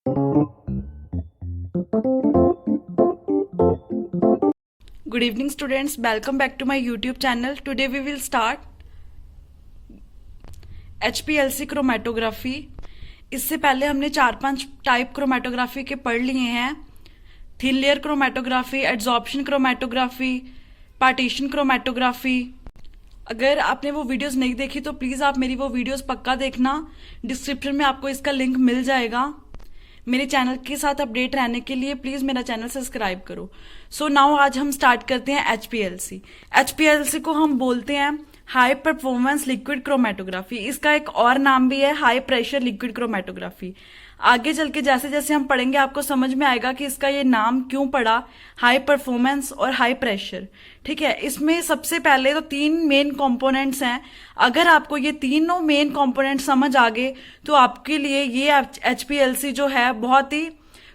Good evening students, welcome back to my YouTube channel. Today we will start HPLC chromatography. इससे पहले हमने 4-5 type chromatography के पढ़ लिए हैं। Thin layer chromatography, adsorption chromatography, partition chromatography. अगर आपने वो वीडियोस नहीं देखी तो प्लीज़ आप मेरी वो वीडियोस पक्का देखना, डिस्क्रिप्शन में आपको इसका लिंक मिल जाएगा। मेरे चैनल के साथ अपडेट रहने के लिए प्लीज मेरा चैनल सब्सक्राइब करो। सो नाउ आज हम स्टार्ट करते हैं एचपीएलसी। एचपीएलसी को हम बोलते हैं हाई परफॉर्मेंस लिक्विड क्रोमेटोग्राफी। इसका एक और नाम भी है हाई प्रेशर लिक्विड क्रोमेटोग्राफी। आगे चल के जैसे जैसे हम पढ़ेंगे आपको समझ में आएगा कि इसका ये नाम क्यों पड़ा, हाई परफॉर्मेंस और हाई प्रेशर। ठीक है, इसमें सबसे पहले तो 3 मेन कंपोनेंट्स हैं। अगर आपको ये तीनों मेन कंपोनेंट समझ आ गए तो आपके लिए ये एचपीएलसी जो है बहुत ही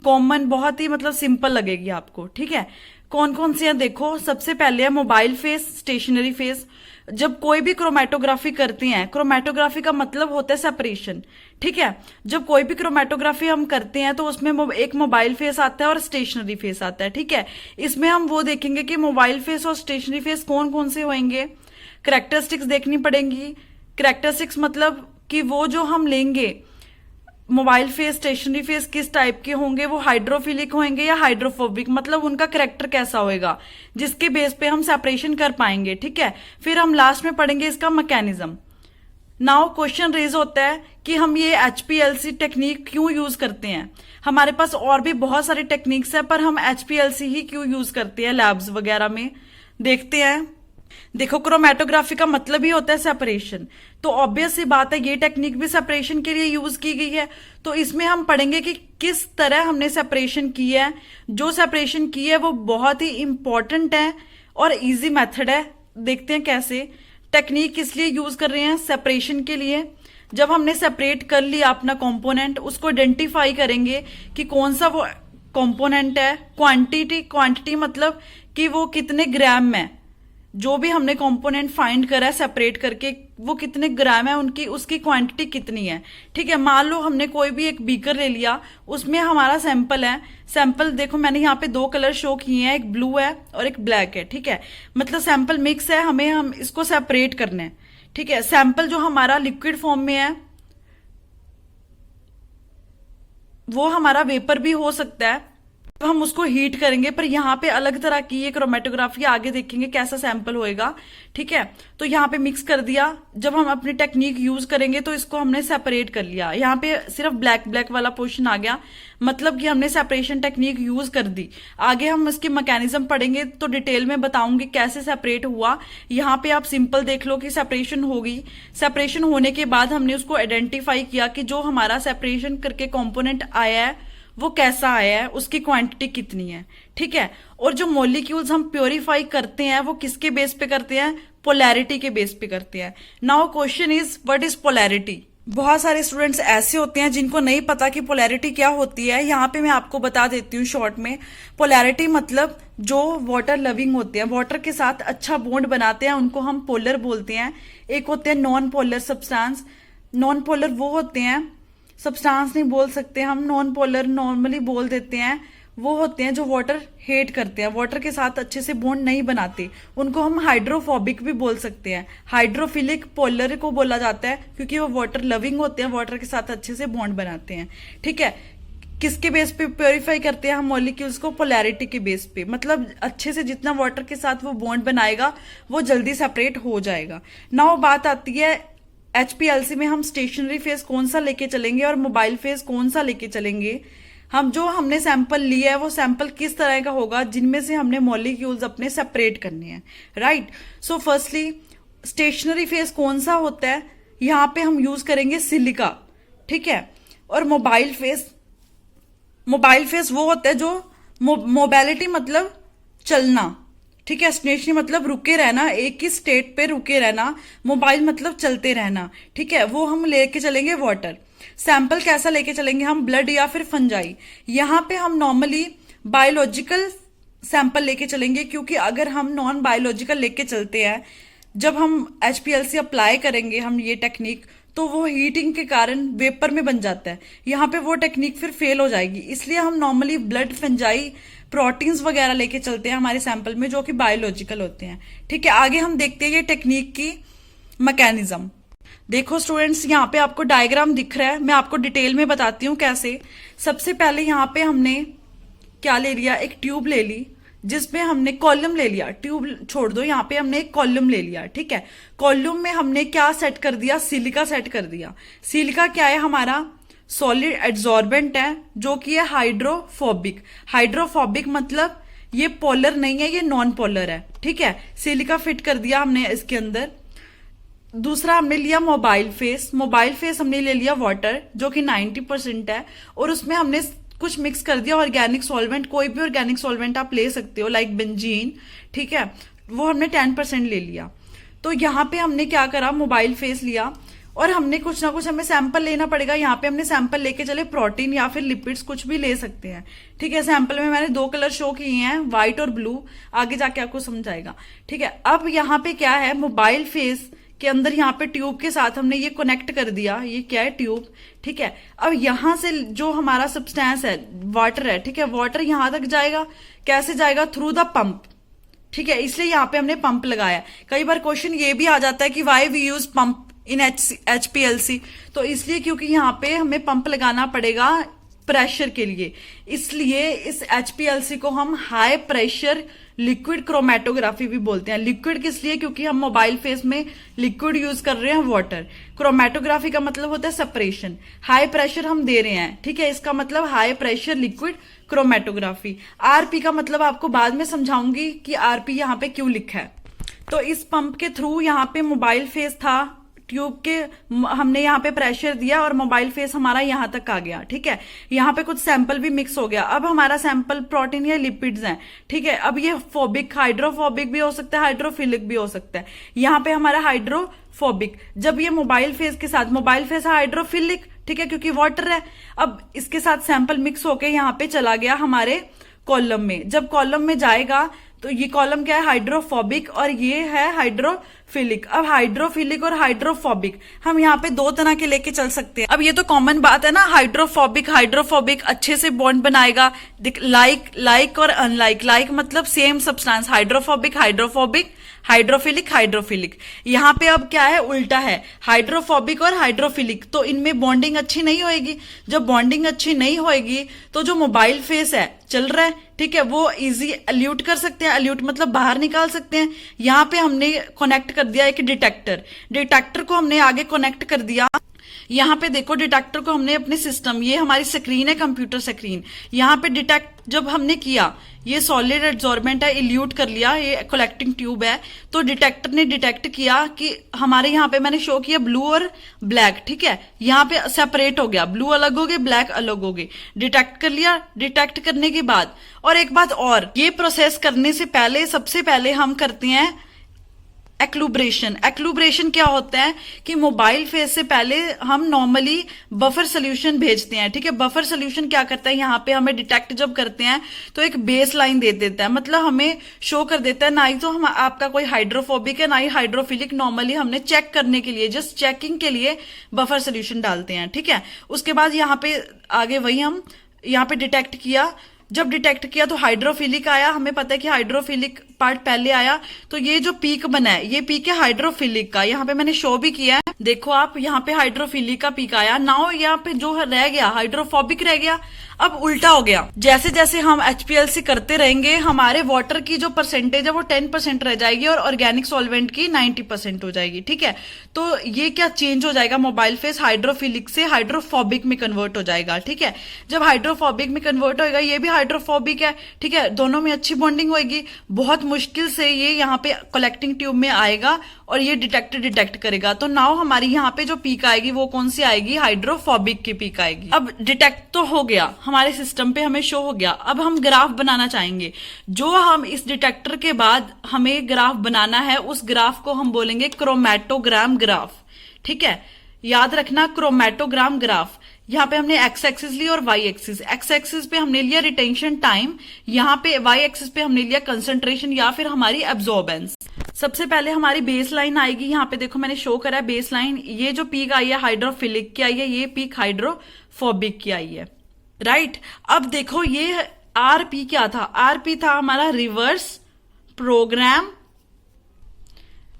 कॉमन, बहुत ही मतलब सिंपल लगेगी आपको। ठीक है, कौन कौन सी है देखो। सबसे पहले है मोबाइल फेस, स्टेशनरी फेस। जब कोई भी क्रोमेटोग्राफी करते हैं, क्रोमेटोग्राफी का मतलब होता है सेपरेशन। ठीक है, जब कोई भी क्रोमेटोग्राफी हम करते हैं तो उसमें एक मोबाइल फेस आता है और स्टेशनरी फेस आता है। ठीक है, इसमें हम वो देखेंगे कि मोबाइल फेस और स्टेशनरी फेस कौन कौन से होंगे। करेक्टरिस्टिक्स देखनी पड़ेंगी। करेक्टरिस्टिक्स मतलब कि वो जो हम लेंगे मोबाइल फेस, स्टेशनरी फेस किस टाइप के होंगे, वो हाइड्रोफिलिक होंगे या हाइड्रोफोबिक, मतलब उनका करेक्टर कैसा होएगा, जिसके बेस पे हम सेपरेशन कर पाएंगे। ठीक है, फिर हम लास्ट में पढ़ेंगे इसका मैकेनिज्म। नाउ क्वेश्चन रेज होता है कि हम ये एचपीएलसी टेक्निक क्यों यूज करते हैं। हमारे पास और भी बहुत सारी टेक्निक्स है पर हम एचपीएलसी ही क्यों यूज करते हैं लैब्स वगैरह में, देखते हैं। देखो, क्रोमेटोग्राफी का मतलब ही होता है सेपरेशन, तो ऑब्वियस सी बात है ये टेक्निक भी सेपरेशन के लिए यूज की गई है। तो इसमें हम पढ़ेंगे कि किस तरह हमने सेपरेशन की है। जो सेपरेशन की है वो बहुत ही इंपॉर्टेंट है और इजी मेथड है। देखते हैं कैसे। टेक्निक किस लिए यूज कर रहे हैं, सेपरेशन के लिए। जब हमने सेपरेट कर लिया अपना कंपोनेंट, उसको आइडेंटिफाई करेंगे कि कौन सा वो कंपोनेंट है। क्वांटिटी मतलब कि वो कितने ग्राम में, जो भी हमने कंपोनेंट फाइंड करा है सेपरेट करके, वो कितने ग्राम है, उनकी उसकी क्वांटिटी कितनी है। ठीक है, मान लो हमने कोई भी एक बीकर ले लिया, उसमें हमारा सैंपल है। सैंपल देखो मैंने यहाँ पे 2 कलर शो किए हैं, एक ब्लू है और एक ब्लैक है। ठीक है, मतलब सैंपल मिक्स है, हम इसको सेपरेट करना है। ठीक है, सैंपल जो हमारा लिक्विड फॉर्म में है वो हमारा वेपर भी हो सकता है, तो हम उसको हीट करेंगे। पर यहाँ पे अलग तरह की ये क्रोमेटोग्राफी, आगे देखेंगे कैसा सैंपल होएगा। ठीक है, तो यहाँ पे मिक्स कर दिया। जब हम अपनी टेक्निक यूज करेंगे तो इसको हमने सेपरेट कर लिया। यहाँ पे सिर्फ ब्लैक ब्लैक वाला पोर्शन आ गया, मतलब कि हमने सेपरेशन टेक्निक यूज कर दी। आगे हम इसके मैकेनिज्म पढ़ेंगे तो डिटेल में बताऊंगी कैसे सेपरेट हुआ। यहाँ पे आप सिंपल देख लो कि सेपरेशन होगी। सेपरेशन होने के बाद हमने उसको आइडेंटिफाई किया कि जो हमारा सेपरेशन करके कॉम्पोनेंट आया है वो कैसा आया है, उसकी क्वांटिटी कितनी है। ठीक है, और जो मॉलिक्यूल्स हम प्योरीफाई करते हैं वो किसके बेस पे करते हैं, पोलैरिटी के बेस पे करते हैं। Now question is what is polarity. बहुत सारे स्टूडेंट्स ऐसे होते हैं जिनको नहीं पता कि पोलैरिटी क्या होती है। यहाँ पे मैं आपको बता देती हूँ शॉर्ट में। पोलैरिटी मतलब जो वाटर लविंग होते हैं, वाटर के साथ अच्छा बॉन्ड बनाते हैं, उनको हम पोलर बोलते हैं। एक होते हैं non polar substance. Non polar वो होते हैं, सब्सटेंस नहीं बोल सकते हम, नॉन पोलर नॉर्मली बोल देते हैं। वो होते हैं जो वाटर हेट करते हैं, वाटर के साथ अच्छे से बॉन्ड नहीं बनाते, उनको हम हाइड्रोफोबिक भी बोल सकते हैं। हाइड्रोफिलिक पोलर को बोला जाता है क्योंकि वो वाटर लविंग होते हैं, वाटर के साथ अच्छे से बॉन्ड बनाते हैं। ठीक है, किसके बेस पे प्योरीफाई करते हैं हम मॉलिक्यूल्स को, पोलैरिटी के बेस पे, मतलब अच्छे से जितना वाटर के साथ वो बॉन्ड बनाएगा वो जल्दी सेपरेट हो जाएगा। नाउ बात आती है एचपीएलसी में हम स्टेशनरी फेस कौन सा लेके चलेंगे और मोबाइल फेस कौन सा लेके चलेंगे। हम जो हमने सैंपल लिया है वो सैंपल किस तरह का होगा, जिनमें से हमने मॉलिक्यूल्स अपने सेपरेट करने हैं। Right, so firstly stationary phase कौन सा होता है, यहाँ पे हम यूज करेंगे सिलिका। ठीक है, और मोबाइल फेस वो होता है जो मोबिलिटी मतलब चलना। ठीक है, स्टेशनरी मतलब रुके रहना, एक ही स्टेट पे रुके रहना। मोबाइल मतलब चलते रहना। ठीक है, वो हम लेके चलेंगे वाटर। सैंपल कैसा लेके चलेंगे हम, ब्लड या फिर फंजाई। यहाँ पे हम नॉर्मली बायोलॉजिकल सैंपल लेके चलेंगे, क्योंकि अगर हम नॉन बायोलॉजिकल लेके चलते हैं, जब हम एचपीएलसी अप्लाई करेंगे हम ये टेक्निक, तो वो हीटिंग के कारण वेपर में बन जाता है। यहाँ पे वो टेक्निक फिर फेल हो जाएगी। इसलिए हम नॉर्मली ब्लड फंजाई प्रोटीन्स वगैरह लेके चलते हैं हमारे सैंपल में, जो कि बायोलॉजिकल होते हैं। ठीक है, आगे हम देखते हैं ये टेक्निक की मैकेनिज्म। देखो स्टूडेंट्स, यहाँ पे आपको डायग्राम दिख रहा है, मैं आपको डिटेल में बताती हूँ कैसे। सबसे पहले यहाँ पे हमने क्या ले लिया, एक ट्यूब ले ली जिसमें हमने कॉलम ले लिया, ट्यूब छोड़ दो, यहाँ पे हमने एक कॉलम ले लिया। ठीक है, कॉलम में हमने क्या सेट कर दिया, सिलिका सेट कर दिया। सिलिका क्या है, हमारा सॉलिड एड्सॉर्बेंट है, जो कि है हाइड्रोफोबिक। हाइड्रोफोबिक मतलब ये पोलर नहीं है, ये नॉन पोलर है। ठीक है, सिलिका फिट कर दिया हमने इसके अंदर। दूसरा हमने लिया मोबाइल फेस। मोबाइल फेस हमने ले लिया वाटर, जो कि 90% है, और उसमें हमने कुछ मिक्स कर दिया ऑर्गेनिक सॉल्वेंट। कोई भी ऑर्गेनिक सॉल्वेंट आप ले सकते हो, लाइक बेंजीन। ठीक है, वो हमने 10% ले लिया। तो यहाँ पे हमने क्या करा, मोबाइल फेस लिया और हमने कुछ ना कुछ हमें सैंपल लेना पड़ेगा। यहाँ पे हमने सैंपल लेके चले, प्रोटीन या फिर लिपिड्स कुछ भी ले सकते हैं। ठीक है, सैंपल में मैंने 2 कलर शो किए हैं, व्हाइट और ब्लू, आगे जाके आपको समझाएगा। ठीक है, अब यहाँ पे क्या है, मोबाइल फेस के अंदर यहाँ पे ट्यूब के साथ हमने ये कनेक्ट कर दिया। ये क्या है, ट्यूब। ठीक है, अब यहां से जो हमारा सब्सटेंस है, वाटर है, ठीक है, वाटर यहां तक जाएगा। कैसे जाएगा, थ्रू द पंप। ठीक है, इसलिए यहाँ पे हमने पंप लगाया। कई बार क्वेश्चन ये भी आ जाता है कि why we use pump in HPLC, तो इसलिए क्योंकि यहाँ पे हमें पंप लगाना पड़ेगा प्रेशर के लिए। इसलिए इस HPLC को हम हाई प्रेशर लिक्विड क्रोमेटोग्राफी भी बोलते हैं। लिक्विड किस लिए, क्योंकि हम मोबाइल फेस में लिक्विड यूज कर रहे हैं, वाटर। क्रोमेटोग्राफी का मतलब होता है सेपरेशन। हाई प्रेशर हम दे रहे हैं, ठीक है, इसका मतलब high pressure liquid chromatography. RP का मतलब आपको बाद में समझाऊंगी कि RP यहाँ पे क्यों लिखा है। तो इस पंप के थ्रू यहाँ पे मोबाइल फेस था, ट्यूब के हमने यहाँ पे प्रेशर दिया और मोबाइल फेस हमारा यहाँ तक आ गया। ठीक है, यहाँ पे कुछ सैंपल भी मिक्स हो गया। अब हमारा सैंपल प्रोटीन या लिपिड्स हैं। ठीक है, अब ये फोबिक, हाइड्रोफोबिक भी हो सकता है, हाइड्रोफिलिक भी हो सकता है। यहाँ पे हमारा हाइड्रोफोबिक, जब ये मोबाइल फेस के साथ, मोबाइल फेस हाइड्रोफिलिक, ठीक है, क्योंकि वाटर है। अब इसके साथ सैंपल मिक्स होके यहाँ पे चला गया हमारे कॉलम में। जब कॉलम में जाएगा तो ये कॉलम क्या है, हाइड्रोफोबिक, और ये है हाइड्रोफिलिक। अब हाइड्रोफिलिक और हाइड्रोफोबिक हम यहाँ पे 2 तरह के लेके चल सकते हैं। अब ये तो कॉमन बात है ना, हाइड्रोफोबिक अच्छे से बॉन्ड बनाएगा, लाइक और अनलाइक। लाइक मतलब सेम सब्सटेंस, हाइड्रोफोबिक हाइड्रोफिलिक। यहाँ पे अब क्या है, उल्टा है, हाइड्रोफोबिक और हाइड्रोफिलिक। तो इनमें बॉन्डिंग अच्छी नहीं होएगी। जब बॉन्डिंग अच्छी नहीं होएगी तो जो मोबाइल फेस है चल रहा है, ठीक है, वो इजी एल्यूट कर सकते हैं। एल्यूट मतलब बाहर निकाल सकते हैं। यहाँ पे हमने कनेक्ट कर दिया एक डिटेक्टर को हमने आगे कनेक्ट कर दिया। यहाँ पे देखो, डिटेक्टर को हमने अपने सिस्टम, ये हमारी स्क्रीन है, कंप्यूटर स्क्रीन, यहाँ पे डिटेक्ट जब हमने किया, ये सॉलिड एड्सॉर्बेंट है, इल्यूट कर लिया, ये कलेक्टिंग ट्यूब है, तो डिटेक्टर ने डिटेक्ट किया कि हमारे यहाँ पे मैंने शो किया ब्लू और ब्लैक। ठीक है, यहाँ पे सेपरेट हो गया, ब्लू अलग हो गए, ब्लैक अलग हो गए। डिटेक्ट कर लिया। डिटेक्ट करने के बाद, और एक बात और, ये प्रोसेस करने से पहले सबसे पहले हम करते हैं एक्लूब्रेशन क्या होता है कि मोबाइल फेस से पहले हम नॉर्मली बफर सोल्यूशन भेजते हैं। ठीक है, बफर सोल्यूशन क्या करता है, यहाँ पे हमें डिटेक्ट जब करते हैं तो एक बेस लाइन दे देता है, मतलब हमें शो कर देता है ना ही तो हम आपका कोई हाइड्रोफोबिक है ना ही हाइड्रोफिलिक। नॉर्मली हमने चेक करने के लिए, जस्ट चेकिंग के लिए बफर सोल्यूशन डालते हैं। ठीक है, उसके बाद यहाँ पे आगे वही हम यहाँ पे डिटेक्ट किया। जब डिटेक्ट किया तो हाइड्रोफिलिक आया, हमें पता है कि हाइड्रोफिलिक पार्ट पहले आया, तो ये जो पीक बना है, ये पीक है हाइड्रोफिलिक का। यहाँ पे मैंने शो भी किया है, देखो आप, यहाँ पे हाइड्रोफिलिक का पीक आया। नाउ यहाँ पे जो रह गया हाइड्रोफोबिक रह गया। अब उल्टा हो गया, जैसे जैसे हम HPLC करते रहेंगे, हमारे वाटर की जो परसेंटेज है वो 10% रह जाएगी और ऑर्गेनिक सॉल्वेंट की 90% हो जाएगी। ठीक है, तो ये क्या चेंज हो जाएगा, मोबाइल फेस हाइड्रोफिलिक से हाइड्रोफोबिक में कन्वर्ट हो जाएगा। ठीक है, जब हाइड्रोफोबिक में कन्वर्ट होगा, ये भी हाइड्रोफोबिक है। ठीक है, दोनों में अच्छी बॉन्डिंग होगी। बहुत मुश्किल से ये यहाँ पे कलेक्टिंग ट्यूब में आएगा और ये डिटेक्ट करेगा। तो नाउ हमारी यहाँ पे जो पीक आएगी वो कौन सी आएगी, हाइड्रोफोबिक की पीक आएगी। अब डिटेक्ट तो हो गया, हमारे सिस्टम पे हमें शो हो गया। अब हम ग्राफ बनाना चाहेंगे। जो हम इस डिटेक्टर के बाद हमें ग्राफ बनाना है, उस ग्राफ को हम बोलेंगे क्रोमेटोग्राम ग्राफ। ठीक है, याद रखना, क्रोमेटोग्राम ग्राफ। यहाँ पे हमने एक्स एक्सिस ली और वाई एक्सिस। एक्स एक्सिस पे हमने लिया रिटेंशन टाइम, यहाँ पे वाई एक्सिस पे हमने लिया कंसंट्रेशन या फिर हमारी एब्जॉर्बेंस। सबसे पहले हमारी बेस लाइन आएगी, यहाँ पे देखो मैंने शो करा है बेस लाइन। ये जो पीक आई है हाइड्रोफिलिक की आई है, ये पीक हाइड्रोफोबिक की आई है, राइट। अब देखो ये आरपी क्या था, आरपी था हमारा reverse program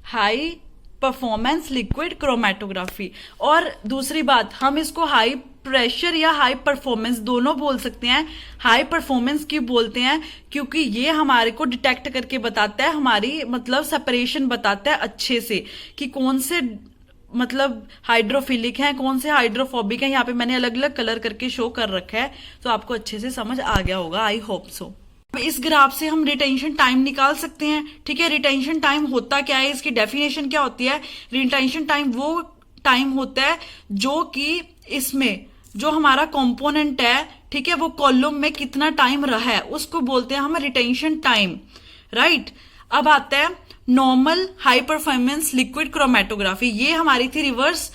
high performance liquid chromatography. और दूसरी बात, हम इसको हाई प्रेशर या हाई परफॉर्मेंस दोनों बोल सकते हैं। हाई परफॉर्मेंस क्यों बोलते हैं, क्योंकि ये हमारे को डिटेक्ट करके बताता है, हमारी मतलब सेपरेशन बताता है अच्छे से कि कौन से मतलब हाइड्रोफिलिक हैं, कौन से हाइड्रोफोबिक हैं। यहाँ पे मैंने अलग अलग कलर करके शो कर रखा है, तो आपको अच्छे से समझ आ गया होगा, आई होप सो। इस ग्राफ से हम रिटेंशन टाइम निकाल सकते हैं, ठीक है। रिटेंशन टाइम होता क्या है, इसकी डेफिनेशन क्या होती है। रिटेंशन टाइम वो टाइम होता है जो कि इसमें जो हमारा कंपोनेंट है, ठीक है, वो कॉलम में कितना टाइम रहा है उसको बोलते हैं हम रिटेंशन टाइम, राइट। अब आता है normal high performance liquid chromatography. ये हमारी थी reverse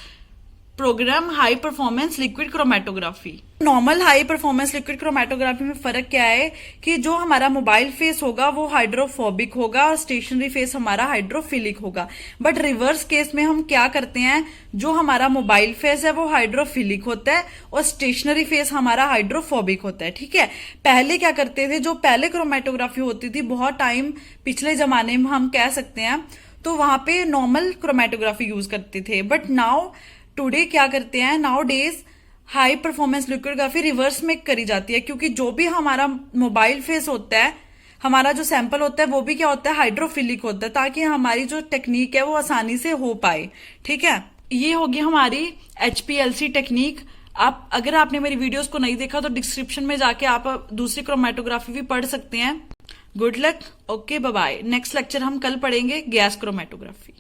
program high performance liquid chromatography. Normal high performance liquid chromatography में फर्क क्या है कि जो हमारा मोबाइल फेस होगा वो हाइड्रोफोबिक होगा और स्टेशनरी फेस हमारा हाइड्रोफिलिक होगा। बट रिवर्स केस में हम क्या करते हैं, जो हमारा मोबाइल फेस है वो हाइड्रोफिलिक होता है और स्टेशनरी फेस हमारा हाइड्रोफोबिक होता है, ठीक है। पहले क्या करते थे, जो पहले क्रोमेटोग्राफी होती थी बहुत टाइम पिछले जमाने में हम कह सकते हैं, तो वहां पे नॉर्मल क्रोमेटोग्राफी यूज करते थे। बट नाउ टुडे क्या करते हैं, नाउ डेज हाई परफॉर्मेंस लिक्विडोग्राफी रिवर्स में करी जाती है, क्योंकि जो भी हमारा मोबाइल फेस होता है, हमारा जो सैंपल होता है वो भी क्या होता है, हाइड्रोफिलिक होता है, ताकि हमारी जो टेक्निक है वो आसानी से हो पाए, ठीक है। ये होगी हमारी HPLC टेक्निक। आप अगर आपने मेरी वीडियोस को नहीं देखा तो डिस्क्रिप्शन में जाके आप दूसरी क्रोमेटोग्राफी भी पढ़ सकते हैं। Good luck, okay, bye bye. Next lecture हम कल पढ़ेंगे गैस क्रोमेटोग्राफी।